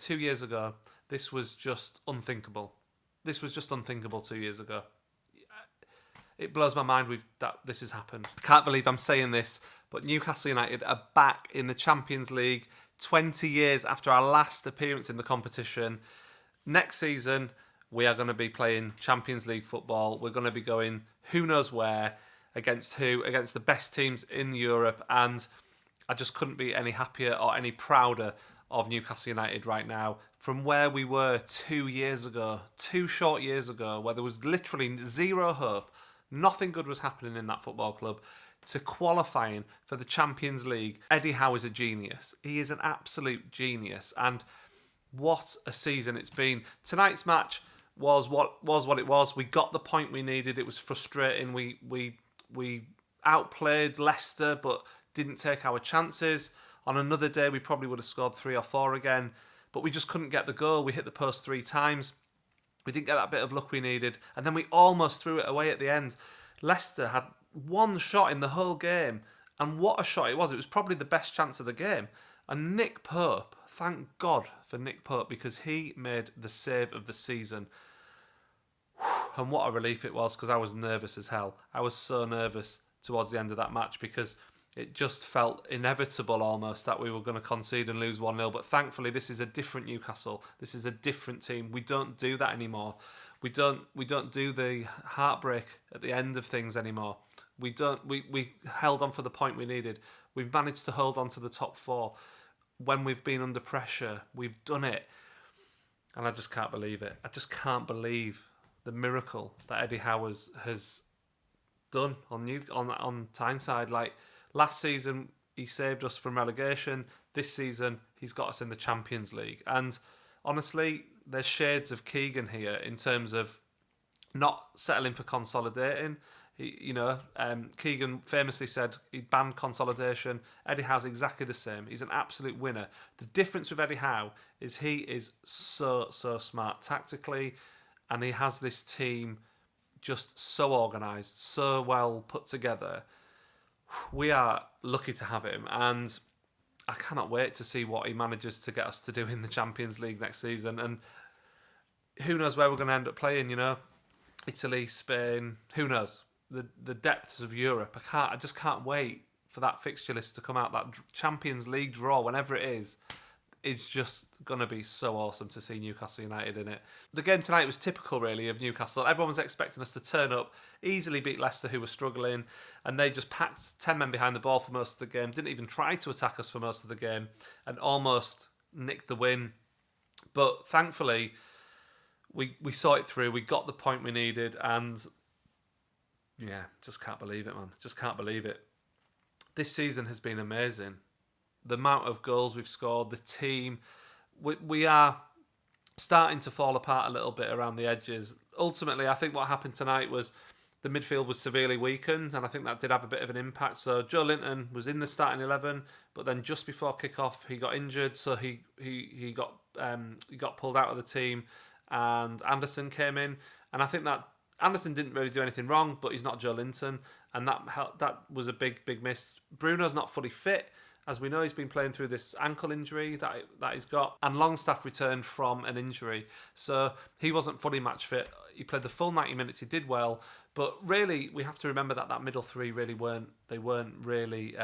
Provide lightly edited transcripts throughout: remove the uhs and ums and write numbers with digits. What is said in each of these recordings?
2 years ago, this was just unthinkable. This was just unthinkable 2 years ago. It blows my mind that this has happened. I can't believe I'm saying this, but Newcastle United are back in the Champions League 20 years after our last appearance in the competition. Next season, we are going to be playing Champions League football. We're going to be going who knows where, against who, against the best teams in Europe, and I just couldn't be any happier or any prouder of Newcastle United right now from where we were 2 years ago, 2 short years ago, where there was literally zero hope. Nothing good was happening in that football club, to qualifying for the Champions League. Eddie Howe is a genius. He is an absolute genius. And what a season it's been. Tonight's match was what it was. We got the point we needed. It was frustrating. We outplayed Leicester, but didn't take our chances. On another day, we probably would have scored 3 or 4 again, but we just couldn't get the goal. We hit the post 3 times. We didn't get that bit of luck we needed, and then we almost threw it away at the end. Leicester had one shot in the whole game, and what a shot it was. It was probably the best chance of the game. And Nick Pope, thank God for Nick Pope, because he made the save of the season. And what a relief it was, because I was nervous as hell. I was so nervous towards the end of that match, because it just felt inevitable almost that we were going to concede and lose 1-0. But thankfully, this is a different Newcastle. This is a different team. We don't do that anymore. We don't do the heartbreak at the end of things anymore. We held on for the point we needed. We've managed to hold on to the top 4. When we've been under pressure, we've done it. And I just can't believe it. I just can't believe the miracle that Eddie Howe has done on Tyneside. Like, last season, he saved us from relegation. This season, he's got us in the Champions League. And honestly, there's shades of Keegan here in terms of not settling for consolidating. Keegan famously said he banned consolidation. Eddie Howe's exactly the same. He's an absolute winner. The difference with Eddie Howe is he is so smart tactically, and he has this team just so organised, so well put together. We are lucky to have him, and I cannot wait to see what he manages to get us to do in the Champions League next season. And who knows where we're going to end up playing, Italy, Spain, who knows? The depths of Europe. I just can't wait for that fixture list to come out. That Champions League draw, whenever it is just going to be so awesome to see Newcastle United in it. The game tonight was typical, really, of Newcastle. Everyone was expecting us to turn up, easily beat Leicester, who were struggling, and they just packed 10 men behind the ball for most of the game, didn't even try to attack us for most of the game, and almost nicked the win. But thankfully, we saw it through. We got the point we needed, and yeah, just can't believe it, man. Just can't believe it. This season has been amazing. The amount of goals we've scored, the team, we are starting to fall apart a little bit around the edges. Ultimately, I think what happened tonight was the midfield was severely weakened, and I think that did have a bit of an impact. So Joe Linton was in the starting 11, but then just before kick-off, he got injured, so he got pulled out of the team, and Anderson came in, and I think that Anderson didn't really do anything wrong, but he's not Joe Linton, and that was a big miss. Bruno's not fully fit. As we know, he's been playing through this ankle injury that he's got, and Longstaff returned from an injury, so he wasn't fully match fit. He played the full 90 minutes. He did well, but really we have to remember that middle three really weren't really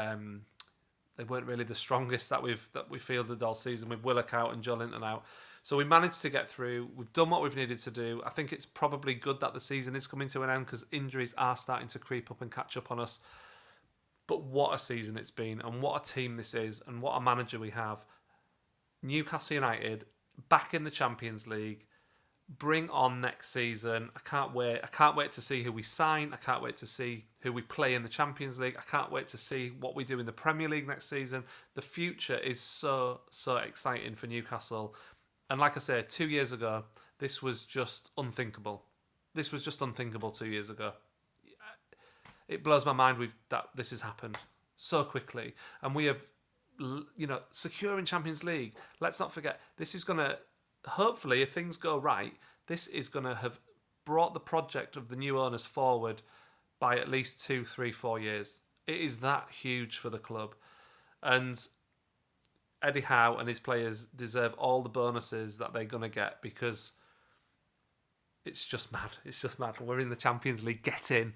the strongest that we fielded all season, with Willock out and Joe Linton out. So we managed to get through. We've done what we've needed to do. I think it's probably good that the season is coming to an end, because injuries are starting to creep up and catch up on us. But what a season it's been, and what a team this is, and what a manager we have. Newcastle United back in the Champions League. Bring on next season. I can't wait. I can't wait to see who we sign. I can't wait to see who we play in the Champions League. I can't wait to see what we do in the Premier League next season. The future is so exciting for Newcastle. And like I say, 2 years ago, this was just unthinkable. This was just unthinkable 2 years ago. It blows my mind that this has happened so quickly. And we have, securing Champions League. Let's not forget, this is going to, hopefully, if things go right, this is going to have brought the project of the new owners forward by at least 2, 3, 4 years. It is that huge for the club. And Eddie Howe and his players deserve all the bonuses that they're going to get, because it's just mad. It's just mad. We're in the Champions League. Get in.